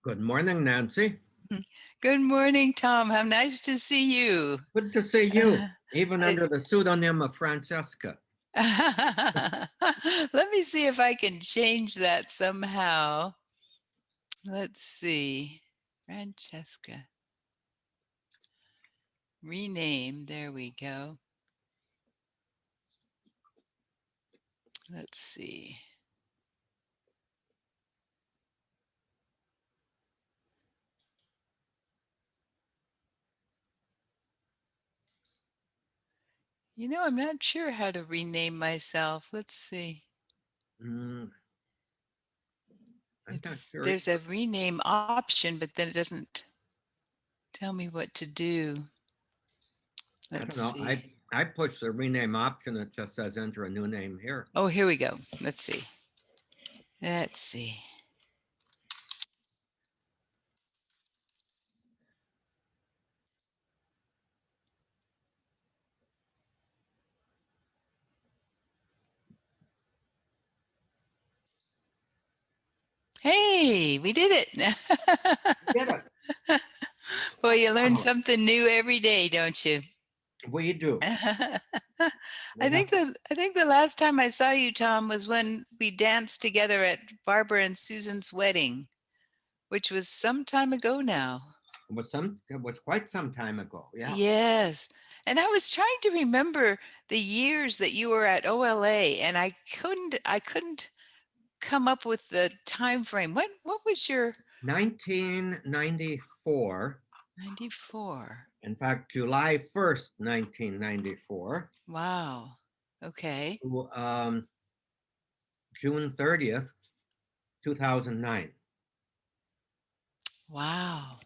Good morning, Nancy. Good morning, Tom. How nice to see you. Good to see you, Uh, even under the pseudonym of Francesca. Let me see if I can change that somehow. Let's see. Francesca. Rename. There we go. Let's see. I'm not sure how to rename myself. Let's see. Mm, I'm not It's sure there's a either. rename option, but then it doesn't tell me what to do. I Let's don't know. I see. I push the rename option. It just says enter a new name here. Oh, here we go. Let's see. Let's see. Hey, we did it. Get it? Well, you learn Oh, something new every day, don't you? we do. I We have think to. the last time I saw you, Tom, was when we danced together at Barbara and Susan's wedding, which was some time ago now. It was quite some time ago. Yeah. Yes. And I was trying to remember the years that you were at OLA, and I couldn't come up with the time frame. What was your 1994. 94? In fact, July 1st, 1994 Wow. Okay. to June 30th, 2009. Wow.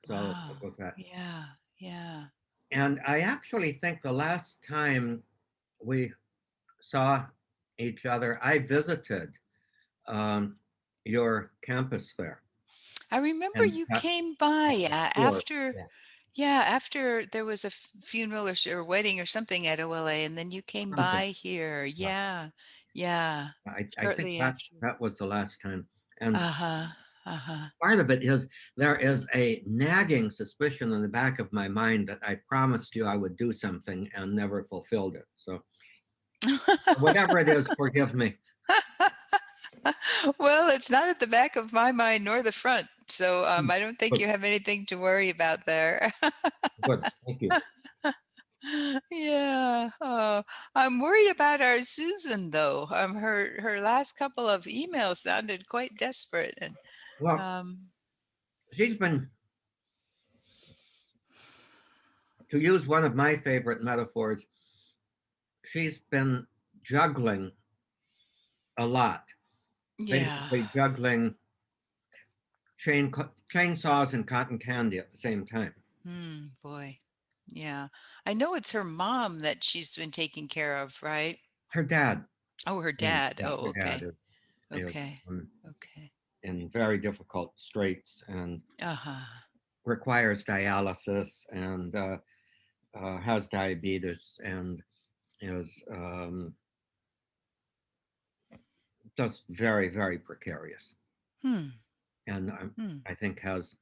So Wow. it was that. Yeah. Yeah. And I actually think the last time we saw each other, I visited um, your campus there I remember and you got came by a tour. after, Yeah, yeah, after there was a funeral or wedding or something at OLA, and then you came something. by here. Right. Yeah. Yeah. I think Shortly that after. that was the last time. And Uh-huh. Uh-huh. part of it is there is a nagging suspicion in the back of my mind that I promised you I would do something and never fulfilled it. So whatever it is, forgive me. Well, it's not at the back of my mind nor the front, so Hmm, I don't think Good, you have anything to worry about there. good. Thank you. Yeah. Oh, I'm worried about our Susan though. Her last couple of emails sounded quite desperate, and Well, um, she's been, to use one of my favorite metaphors, she's been juggling a lot, yeah. basically juggling chainsaws and cotton candy at the same time. Boy. Yeah. I know it's her mom that she's been taking care of, right? Her dad, Oh, her and dad. yeah, Oh, her dad okay. is Okay. Okay. in very difficult straits and Uh-huh. requires dialysis and has diabetes and is just very, very precarious. Hmm. And Hmm. I think has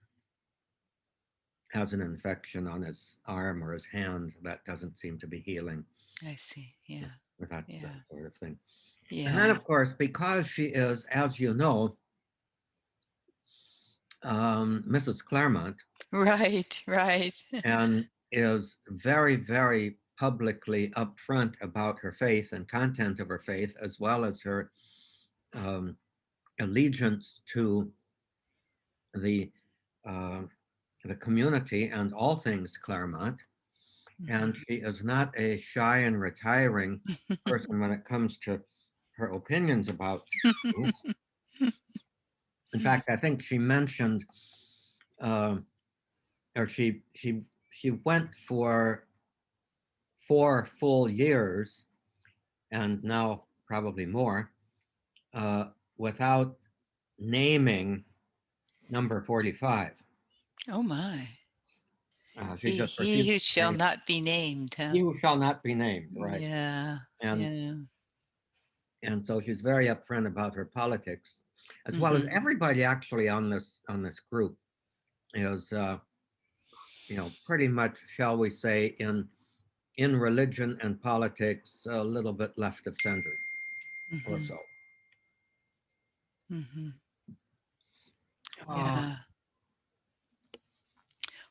an infection on his arm or his hand that doesn't seem to be healing, I see. Yeah. or that Yeah. sort of thing. And then, Yeah. of course, because she is, as you know, Mrs. Claremont, Right. Right. and is very, very publicly upfront about her faith and content of her faith, as well as her um, allegiance to the uh, the community and all things Claremont. And Mhm. she is not a shy and retiring person when it comes to her opinions about things. In fact, I think she mentioned, uh, or she went for 4 full years, and now probably more, uh, without naming number 45. Oh my. She He just he refused who to shall name not be named, huh? you shall not be named, right? Yeah. And Yeah. and so she's very upfront about her politics. as well as Mhm. everybody actually on this group is pretty much, shall we say, in religion and politics, a little bit left of center or Mhm. so. Mhm. Uh, Yeah.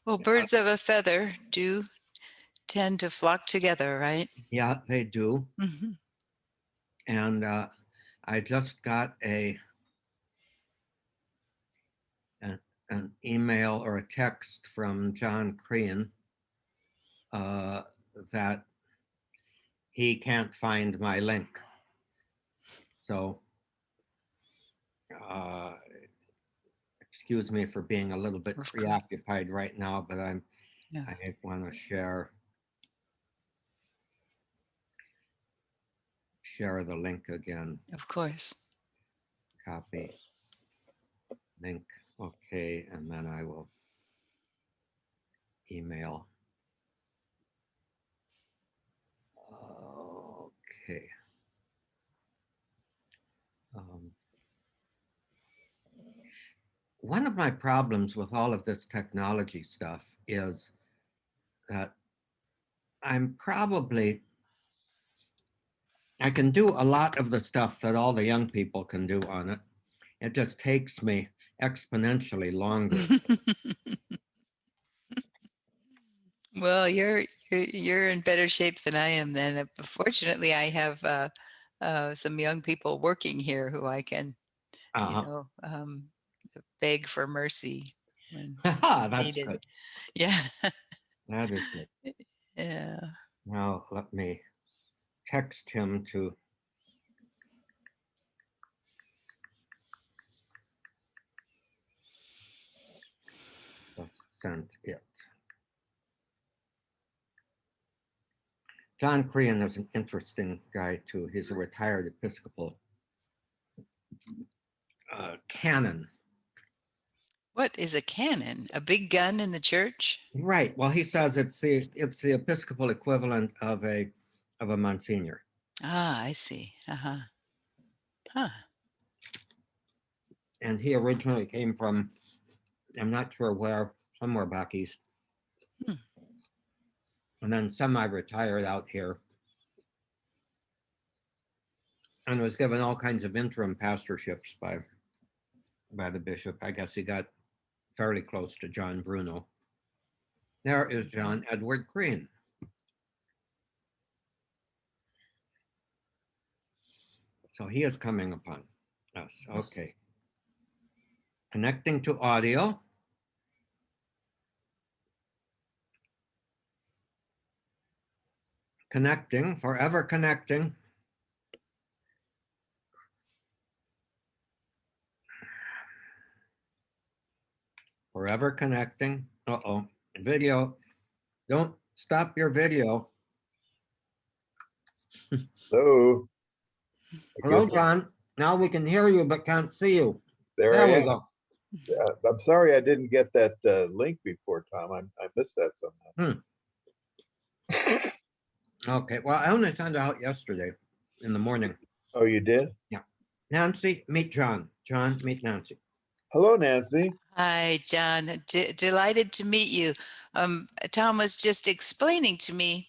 Well, yeah, birds of a feather do tend to flock together, right? yeah, they do. Mhm. And I just got an, an email or a text from John Crean uh, that he can't find my link. So uh, excuse me for being a little bit Of course. preoccupied right now, but Yeah, I want to share the link again. of course. Copy link. Okay, and then I will email. Okay. Um, one of my problems with all of this technology stuff is that I can do a lot of the stuff that all the young people can do on it. It just takes me exponentially longer. Well, you're in better shape than I am then. Fortunately, I have some young people working here who I can, you Uh-huh. know, beg for mercy when That's needed. good. Yeah. That is good. Yeah. Now let me text him to send it. John Crean is an interesting guy too. He's a retired Episcopal canon. What is a cannon? A big gun in the church? Right. Well, he says it's the Episcopal equivalent of a Monsignor. Ah, I see. Uh-huh. Huh. And he originally came from, I'm not sure where, somewhere back east, Hmm. and then semi-retired out here, and was given all kinds of interim pastorships by the bishop. I guess he got fairly close to John Bruno. There is John Edward Crean. So he is coming upon us. Okay. Connecting to audio. Connecting, forever connecting. Forever connecting. Uh-oh. Video. Don't stop your video. Hello. I Hello, guess John. Now we can hear you but can't see you. there There I we am. go. I'm sorry I didn't get that link before, Tom. I missed that somehow. Okay. Well, I only found out yesterday in the morning. Oh, you did? Yeah. Nancy, meet John. John, meet Nancy. Hello, Nancy. Hi, John. Delighted to meet you. Tom was just explaining to me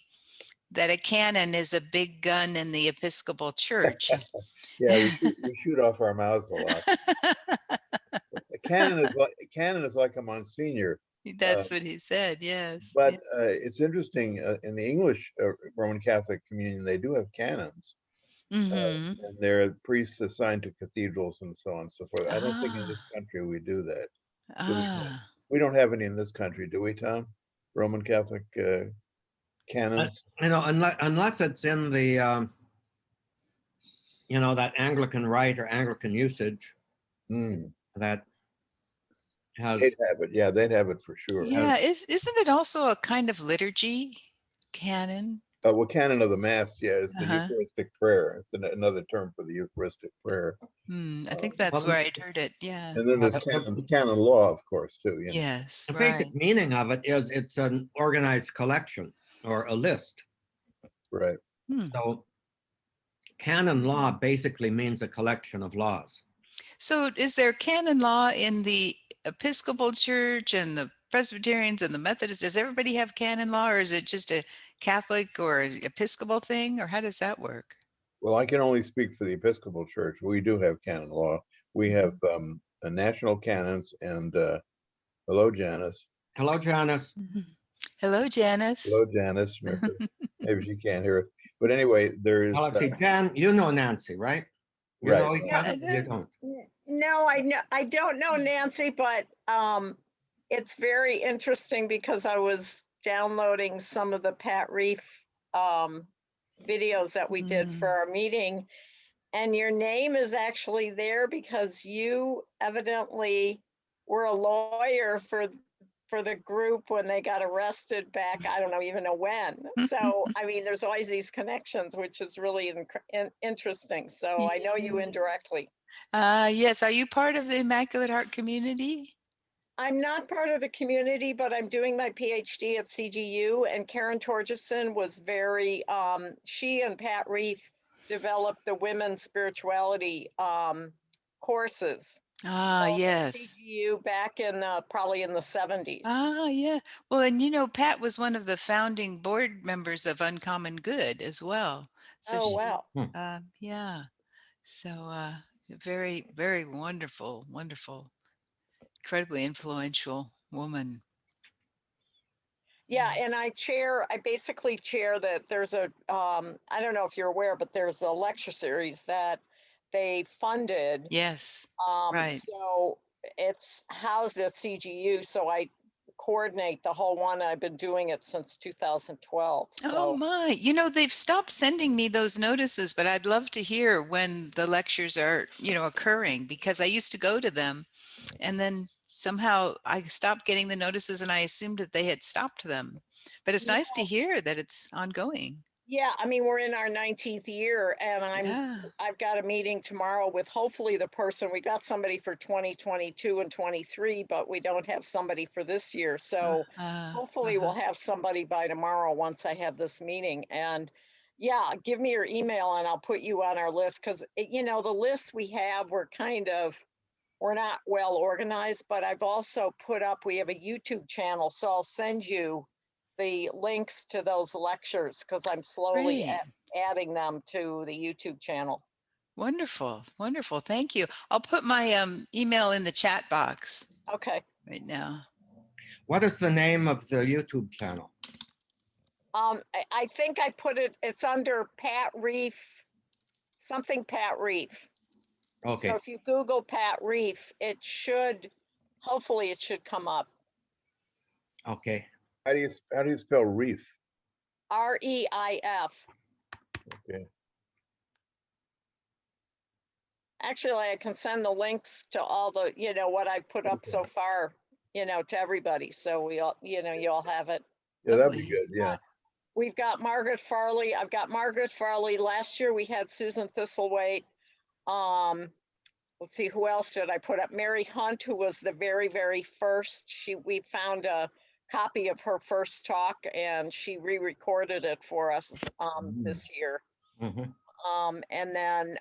that a cannon is a big gun in the Episcopal Church. Yeah, we shoot off our mouths a lot. A cannon is like a Monsignor. That's what he said. Yes. But it's interesting. In the English Roman Catholic communion, they do have canons, Mm-hmm. and they're priests assigned to cathedrals and so on and so forth. I don't think in Ah, this country we do that. Do we? ah. We don't have any in this country, do we, Tom? Roman Catholic canons. Unless it's in the that Anglican rite or Anglican usage Mm. that has They'd have it. Yeah, they'd have it for sure. Yeah. Isn't it also a kind of liturgy? Canon? Well, canon of the Mass, yeah, is the Uh-huh. Eucharistic prayer. It's another term for the Eucharistic prayer. I think Um, that's well, where I'd heard it. Yeah. and then there's canon law, of course, too. Yes. the Right. basic meaning of it is it's an organized collection or a list. Right. Hmm. So canon law basically means a collection of laws. So is there canon law in the Episcopal Church and the Presbyterians and the Methodists? Does everybody have canon law, or is it just a Catholic or Episcopal thing, or how does that work? Well, I can only speak for the Episcopal Church. We do have canon law. We have a national canons and hello, Janice. Hello, Janice. Hello, Janice. Hello, Janice. Maybe she can't hear it. But anyway, there's Well, let's see, Jan, you know Nancy, right? You Right. know each Yeah, other? You don't. No, I don't know Nancy, but it's very interesting because I was downloading some of the Pat Reef videos that we did for our meeting, and your name is actually there because you evidently were a lawyer for the group when they got arrested back, I don't know even know when. So, I mean, there's always these connections, which is really interesting. So I know you indirectly. Yes. Are you part of the Immaculate Heart community? I'm not part of the community, but I'm doing my PhD at CGU, and Karen Torgerson was very, she and Pat Reef developed the women's spirituality courses. Yes. CGU back in probably in the 70s. Yeah. Well, and you know, Pat was one of the founding board members of Uncommon Good as well. So Oh, wow. yeah. So very, very wonderful, wonderful, incredibly influential woman. Yeah, and I basically chair that there's a, I don't know if you're aware, but there's a lecture series that they funded. Yes. Right. So it's housed at CGU, so I coordinate the whole one. I've been doing it since 2012. Oh So my, you know, they've stopped sending me those notices, but I'd love to hear when the lectures are, you know, occurring, because I used to go to them and then somehow I stopped getting the notices and I assumed that they had stopped them. But it's nice to hear that it's ongoing. yeah, I mean, we're in our 19th year, and Yeah. I've got a meeting tomorrow with hopefully the person. We got somebody for 2022 and 23, but we don't have somebody for this year. So hopefully we'll have somebody by tomorrow once I have this meeting. And yeah, give me your email and I'll put you on our list, because you know, the lists we have, we're not well organized, but I've also put up, we have a YouTube channel, so I'll send you the links to those lectures because I'm slowly Great. adding them to the YouTube channel. Wonderful. Wonderful. Thank you. I'll put my email in the chat box Okay. right now. What is the name of the YouTube channel? I think I put it, it's under Pat Reef, something Pat Reef. Okay, So if you Google Pat Reef, hopefully it should come up. okay. how do you spell reef? REIF. Okay. Actually, I can send the links to all the, you know, what I've put up so far, you know, to everybody. So we all, you know, you all have it. Yeah, that'd be Lovely. good. Yeah. We've got Margaret Farley. I've got Margaret Farley. Last year we had Susan Thistlethwaite. Let's see, who else did I put up? Mary Hunt, who was the very, very first. We found a copy of her first talk and she re-recorded it for us this year. Mhm. And then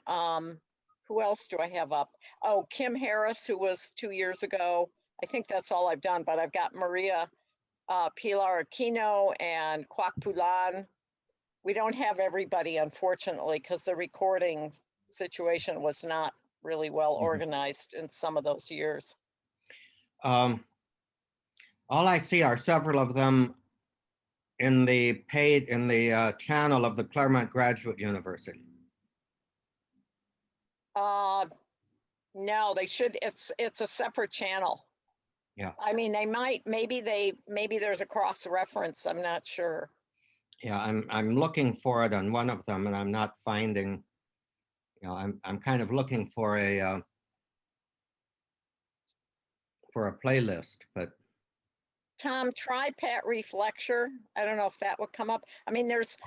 who else do I have up? Oh, Kim Harris, who was 2 years ago. I think that's all I've done, but I've got Maria Pilar Aquino and Kwak Pulan. We don't have everybody, unfortunately, because the recording situation was not really well organized in some of those years. All I see are several of them in the channel of the Claremont Graduate University. No, they should, it's a separate channel. Yeah. I mean, maybe there's a cross reference. I'm not sure. Yeah, I'm looking for it on one of them and I'm not finding, you know, I'm kind of looking for a playlist, but Tom, try Pat Reef lecture. I don't know if that would come up. I mean, there's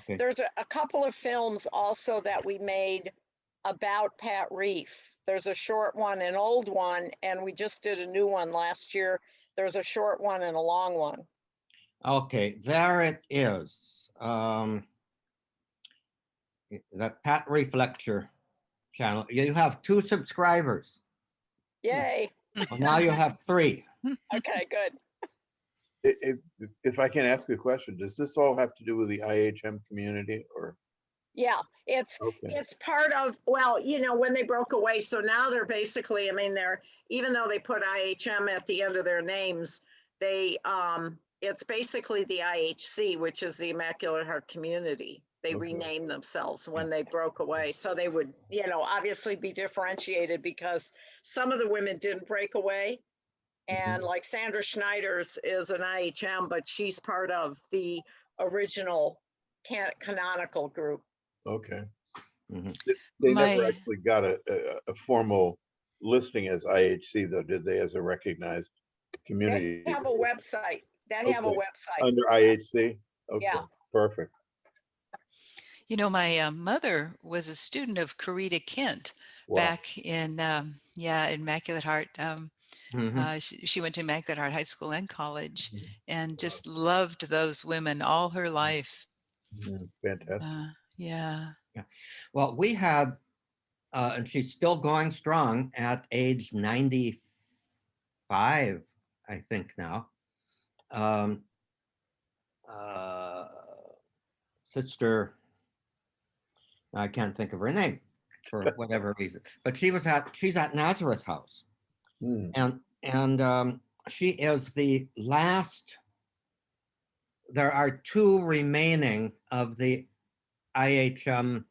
a couple of films also that we made about Pat Reef. There's a short one, an old one, and we just did a new one last year. There's a short one and a long one. okay, there it is. That Pat Reef lecture channel. You have 2 subscribers. Yay. Well, now you have 3. Okay, good. If I can ask a question, does this all have to do with the IHM community or? Yeah, it's Okay, part of, well, when they broke away, so now they're basically, I mean, even though they put IHM at the end of their names, it's basically the IHC, which is the Immaculate Heart Community. They Okay. renamed themselves when they broke away. So they would, obviously be differentiated because some of the women didn't break away. And like Sandra Schneider's is an IHM, but she's part of the original canonical group. okay. Mhm. They never My- actually got a formal listing as IHC though, did they, as a recognized community? They have a website. Have a Okay. website. Under IHC? Okay, Yeah. perfect. My mother was a student of Corita Kent Wow. back in, Immaculate Heart. Mhm. She went to Immaculate Heart High School and college Mhm. and just loved those women all her life. Fantastic. Yeah. Well, we had, and she's still going strong at age 95, I think now. Sister, I can't think of her name for whatever reason, but she's at Nazareth House, Hmm, and she is the last. There are 2 remaining of the IHM,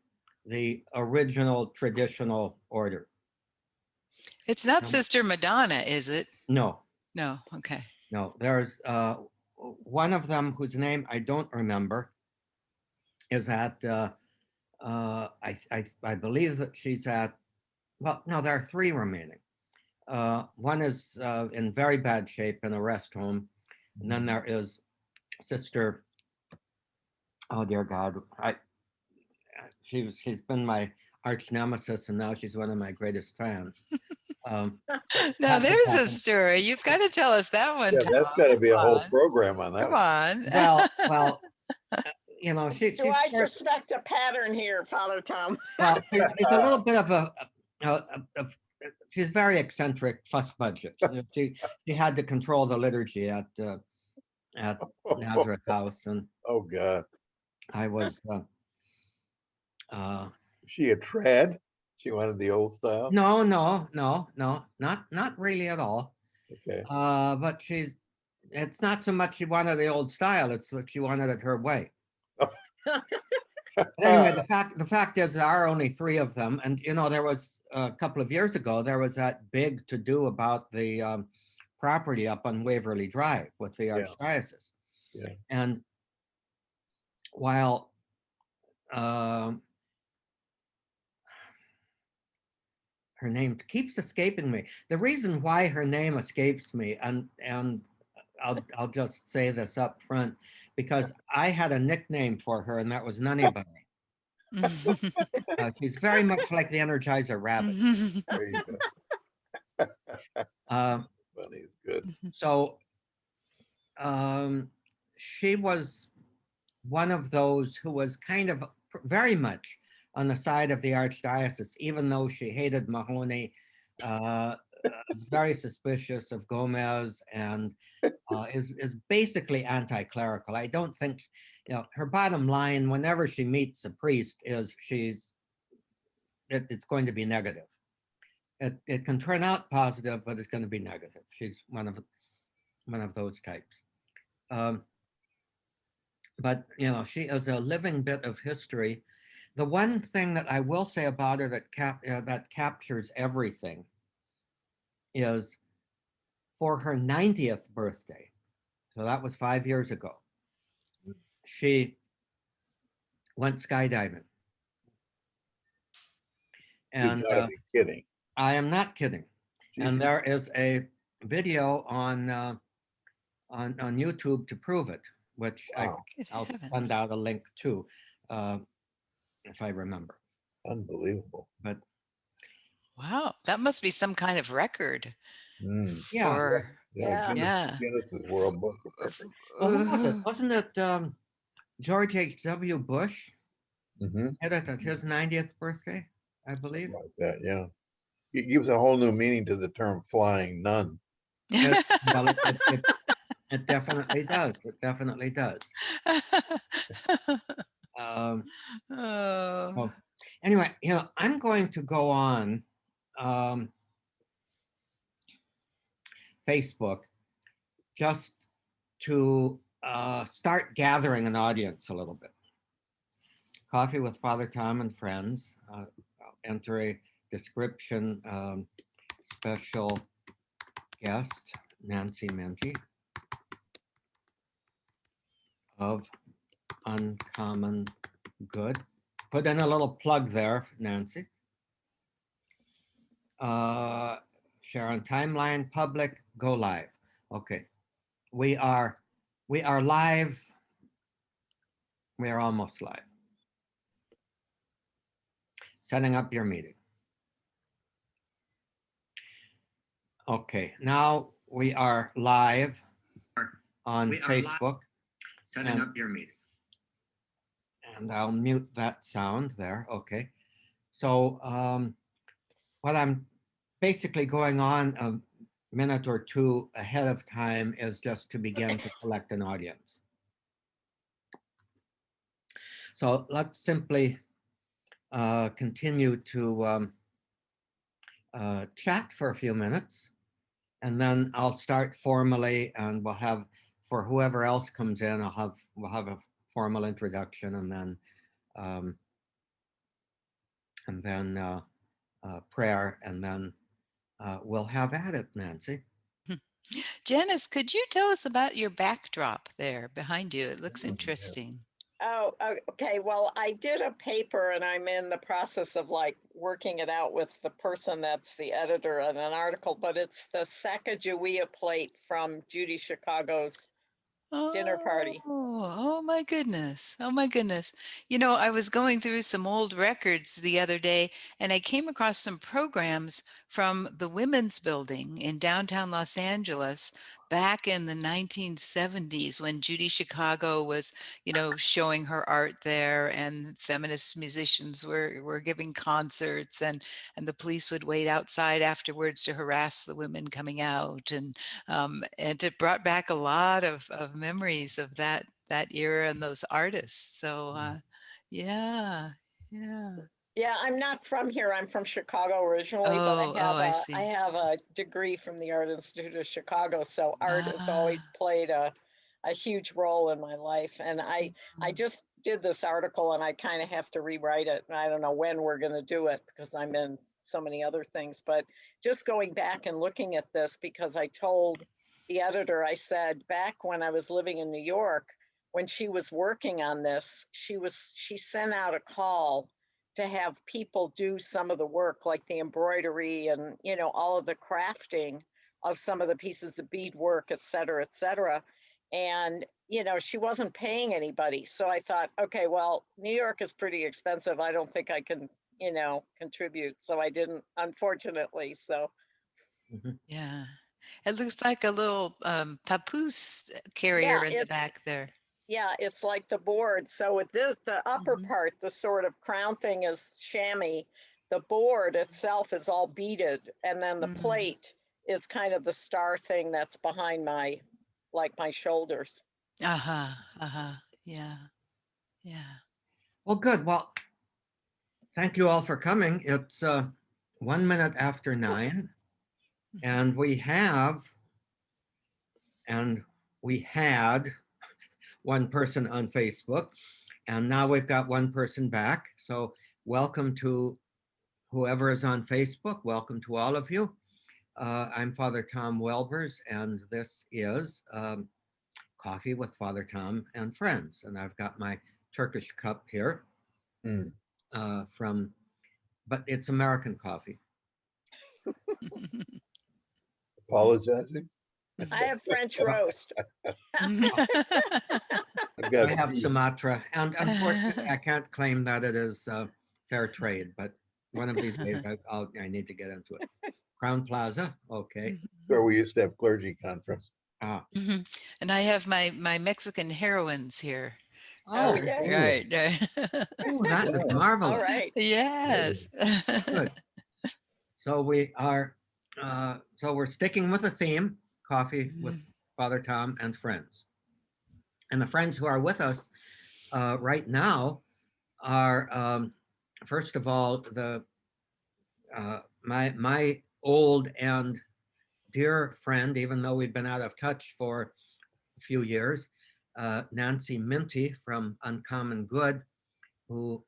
the original traditional order. It's not Um, Sister Madonna, is it? No, No. Okay. no. There's one of them whose name I don't remember is at. I believe that she's at. Well, no, there are 3 remaining. One is in very bad shape in a rest home, and then there is Sister. Oh dear God, she's been my arch nemesis, and now she's one of my greatest fans. Now Pat there's a McCracken. story. You've got to tell us that one, Yeah, that's Tom. gotta be a Come whole on. program on that Come one. on. Well, she's Do I very- suspect a pattern here, Father Tom? well, she's a little bit of she's very eccentric, fuss budget. She had to control the liturgy at Nazareth House, and Oh, God. I was She a trad? She wanted the old style? no, not really at all. Okay. But it's not so much she wanted the old style; it's what she wanted it her way. But anyway, the fact is there are only 3 of them, and there was a couple of years ago there was that big to do about the property up on Waverly Drive with the Yeah. archdiocese. Yeah. And while her name keeps escaping me, the reason why her name escapes me, and I'll just say this up front, because I had a nickname for her, and that was Nunnybunny. She's very much like the Energizer Rabbit. There you go. Funny is good. So she was one of those who was kind of very much on the side of the archdiocese, even though she hated Mahoney, was very suspicious of Gomez, and is basically anti-clerical. I don't think, her bottom line whenever she meets a priest is it's going to be negative. It can turn out positive, but it's going to be negative. She's one of those types. But she is a living bit of history. The one thing that I will say about her that captures everything is for her 90th birthday. So that was 5 years ago. She went skydiving. You And gotta be kidding. I am not kidding. And Jesus. there is a video on YouTube to prove it, which Wow. I'll Heavens. send out a link to, if I remember. Unbelievable. But Wow, that must be some kind of record Mm. yeah, for, Yeah. yeah. Guinness's World Book of Records. well, who was it? Wasn't it George H.W. Bush Mhm. had it at his 90th birthday, I believe? Like that, yeah. It gives a whole new meaning to the term flying nun. Well, it definitely does. It definitely does. Um, Oh, oh, anyway, I'm going to go on Facebook just to start gathering an audience a little bit. Coffee with Father Tom and Friends. I'll enter a description. Special guest, Nancy Menti of Uncommon Good. Put in a little plug there, Nancy. Share on timeline, public, go live. Okay, we are live. We are almost live. Setting up your meeting. Okay, now we are live on Facebook. Setting up your meeting. And I'll mute that sound there. Okay. So what I'm basically going on a minute or two ahead of time is just to begin to collect an audience. So let's simply continue to chat for a few minutes, and then I'll start formally, and we'll have, for whoever else comes in, we'll have a formal introduction, and then prayer, and then we'll have at it, Nancy. Janice, could you tell us about your backdrop there behind you? It looks interesting. Oh, okay. Well, I did a paper and I'm in the process of like working it out with the person that's the editor of an article, but it's the Sacagawea plate from Judy Chicago's dinner party. Oh my goodness. Oh my goodness. I was going through some old records the other day and I came across some programs from the Women's Building in downtown Los Angeles back in the 1970s when Judy Chicago was, showing her art there, and feminist musicians were giving concerts, and the police would wait outside afterwards to harass the women coming out, and it brought back a lot of memories of that era and those artists. So yeah. Yeah, I'm not from here. I'm from Chicago originally, but I I see. have a degree from the Art Institute of Chicago. So art has always played a huge role in my life. And I just did this article and I kind of have to rewrite it. And I don't know when we're going to do it because I'm in so many other things. But just going back and looking at this, because I told the editor, I said, back when I was living in New York, when she was working on this, she sent out a call to have people do some of the work, like the embroidery and, all of the crafting of some of the pieces of beadwork, et cetera, et cetera. And, she wasn't paying anybody. So I thought, okay, well, New York is pretty expensive. I don't think I can, contribute. So I didn't, unfortunately. So. Yeah. It looks like a little papoose carrier in the back there. Yeah, it's like the board. So with this, the upper part, the sort of crown thing is chamois. The board itself is all beaded. And then the plate is kind of the star thing that's behind my shoulders. Yeah. Well, good. Well, thank you all for coming. It's 1 minute after 9, and we had one person on Facebook, and now we've got one person back. So welcome to whoever is on Facebook. Welcome to all of you. I'm Father Tom Welbers, and this is Coffee with Father Tom and Friends. And I've got my Turkish cup here but it's American coffee. Apologizing? I have French roast. I have Sumatra, and unfortunately, I can't claim that it is fair trade, but one of these days I need to get into it. Crown Plaza, okay. Where we used to have clergy conference. Ah. And I have my Mexican heroines here. Oh, okay. Right. Oh, that is marvelous. All right. Yes. Good. So we are, so we're sticking with the theme, coffee with Father Tom and friends. And the friends who are with us right now are, first of all, my old and dear friend, even though we've been out of touch for a few years, Nancy Minty from Uncommon Good, who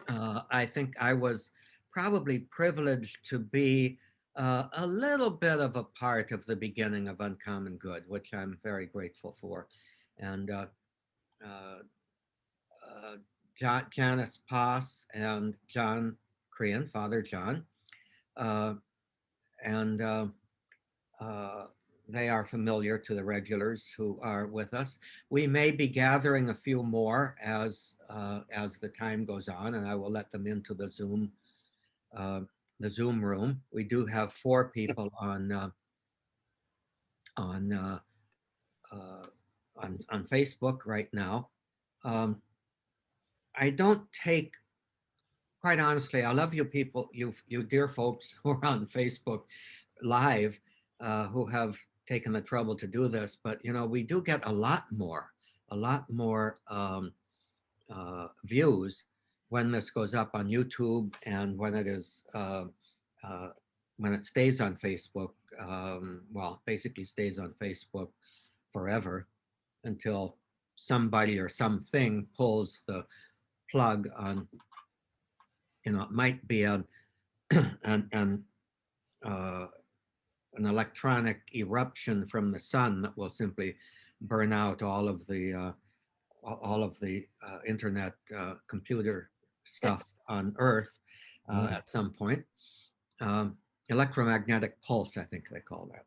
I think I was probably privileged to be a little bit of a part of the beginning of Uncommon Good, which I'm very grateful for. And uh, Janice Poss and John Crean, Father John, uh, and they are familiar to the regulars who are with us. We may be gathering a few more as the time goes on, and I will let them into the Zoom room. We do have 4 people on Facebook right now. I don't take, quite honestly, I love you people, you dear folks who are on Facebook Live, who have taken the trouble to do this, but we do get a lot more views when this goes up on YouTube and when it is when it stays on Facebook. Well, basically stays on Facebook forever until somebody or something pulls the plug on. It might be an electronic eruption from the sun that will simply burn out all of the internet computer stuff on Earth at some point. Electromagnetic pulse, I think they call that.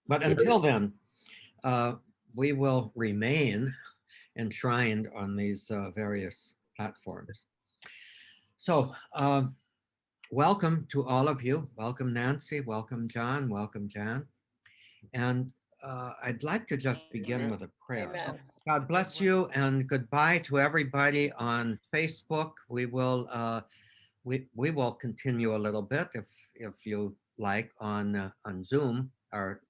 But until then, we will remain enshrined on these various platforms. So welcome to all of you. Welcome, Nancy. Welcome, John. Welcome, Jan. And I'd like to just begin with a prayer. Amen. God bless you and goodbye to everybody on Facebook. We will continue a little bit if you like on Zoom, or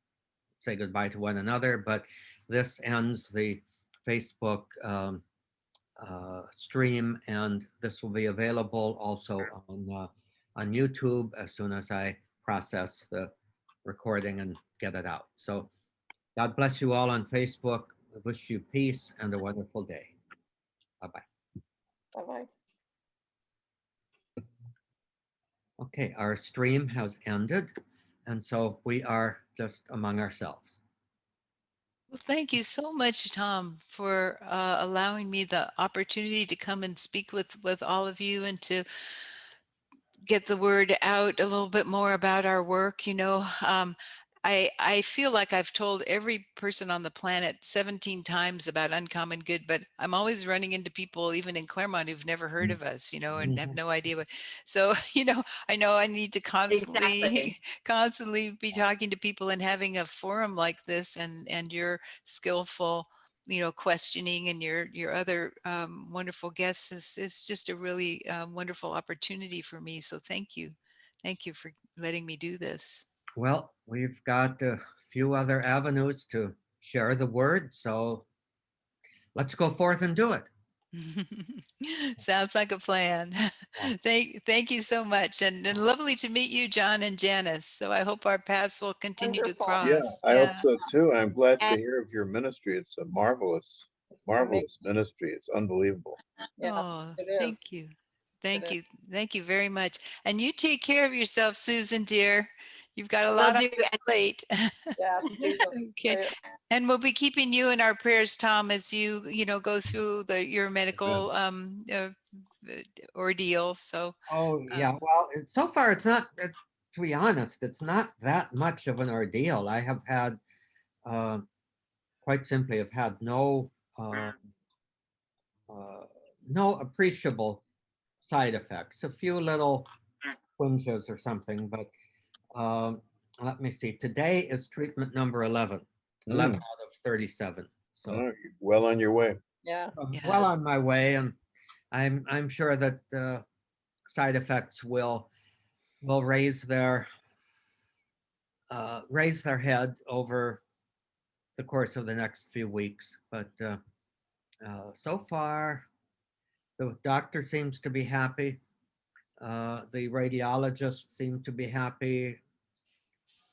say goodbye to one another. But this ends the Facebook stream, and this will be available also on YouTube as soon as I process the recording and get it out. So God bless you all on Facebook. I wish you peace and a wonderful day. Bye-bye. Bye-bye. Okay, our stream has ended, and so we are just among ourselves. Well, thank you so much, Tom, for allowing me the opportunity to come and speak with all of you and to get the word out a little bit more about our work. I feel like I've told every person on the planet 17 times about Uncommon Good, but I'm always running into people, even in Claremont, who've never heard of us, and have no idea what. So, I know I need to constantly be talking to people and having a forum like this, and your skillful questioning and your other wonderful guests is just a really wonderful opportunity for me. So thank you for letting me do this. Well, we've got a few other avenues to share the word, so let's go forth and do it. Sounds like a plan. Thank you so much, and lovely to meet you, John and Janice. So I hope our paths will continue Wonderful. to cross. Yeah, I hope so too. I'm glad to hear of your ministry. It's a marvelous ministry. It's unbelievable. Yeah, Oh, it is. thank you. Thank you very much. And you take care of yourself, Susan, dear. You've got a lot on your plate. Yeah. Okay. And we'll be keeping you in our prayers, Tom, as you go through your medical ordeal. So. Oh yeah, well, so far it's not. To be honest, it's not that much of an ordeal. I have had, quite simply, have had no appreciable side effects. A few little twinges or something, but let me see. Today is treatment number 11. 11 out of 37. So you're well on your way. Yeah. I'm well on my way, and I'm sure that side effects will will raise their head over the course of the next few weeks. But so far, the doctor seems to be happy. The radiologist seemed to be happy.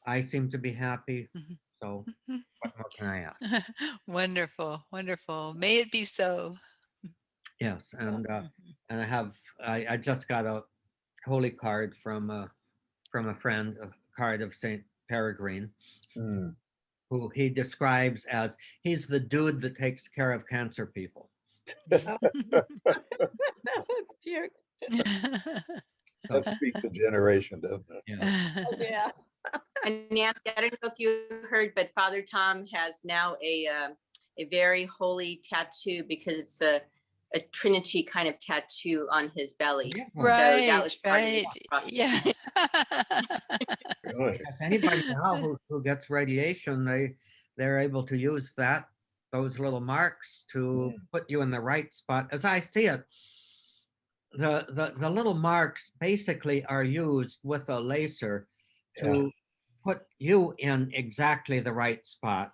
I seem to be happy. Mhm. So what more can I ask? Wonderful, wonderful. May it be so. Yes, and Mhm. I just got a holy card from a friend, a card of Saint Peregrine, Mm. who he describes as he's the dude that takes care of cancer people. That's cute. So That speaks a generation, doesn't it? yeah, Oh, yeah. And Nancy, I don't know if you heard, but Father Tom has now a very holy tattoo because it's a Trinity kind of tattoo on his belly. Yeah. So that Right, was part of right. his process. Yeah. Really? yes, anybody now who gets radiation, they're able to use those little marks to put you in the right spot. As I see it, the little marks basically are used with a laser to put you in exactly the right spot.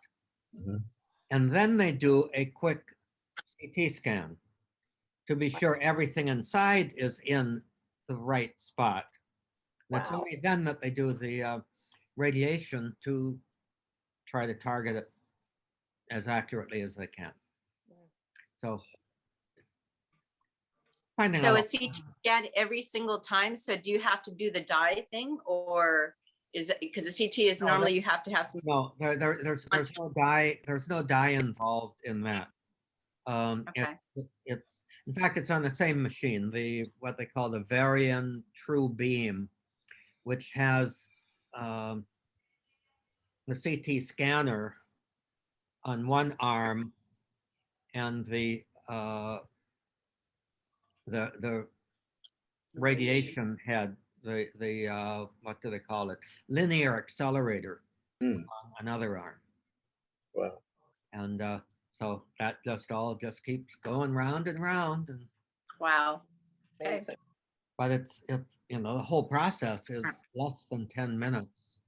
Mhm. And then they do a quick CT scan to be sure everything inside is in the right spot. And it's Wow. only then that they do the radiation to try to target it as accurately as they can. So finding So out. is CT scan every single time? So do you have to do the dye thing, or is it because the CT is No, normally you have to have some? No, there's no dye. There's no dye involved in that. Okay. It's in fact it's on the same machine, what they call the Varian True Beam, which has the CT scanner on one arm and the radiation head, the what do they call it? Linear accelerator Mm. on another arm. Wow. And so that just keeps going round and round. And Wow. Okay. Amazing. but the whole process is less than 10 minutes.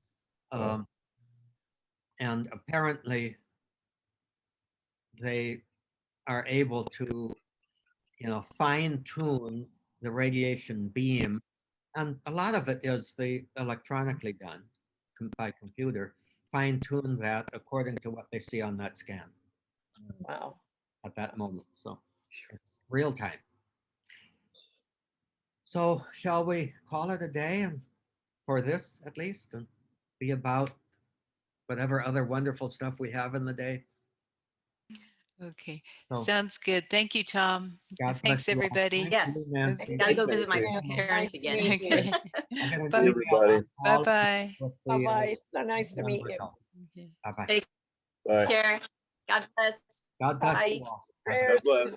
Wow. And apparently they are able to, fine tune the radiation beam. And a lot of it is electronically done by computer, fine tune that according to what they see on that scan Wow. at that moment. So it's real time. So shall we call it a day, and for this at least, and be about whatever other wonderful stuff we have in the day? Okay, So sounds good. Thank you, Tom. God bless Thanks, you all. everybody. Thank Yes. you, Nancy. Gotta go Thank visit my you. parents Nice to again. meet you. Okay. I'm gonna Bye- do Everybody. all Bye-bye. with the, Bye-bye. So nice to end meet you. result. Okay. Bye-bye. Take Bye. care. God bless. God bless Bye. you all. Bye-bye. Prayers. bless.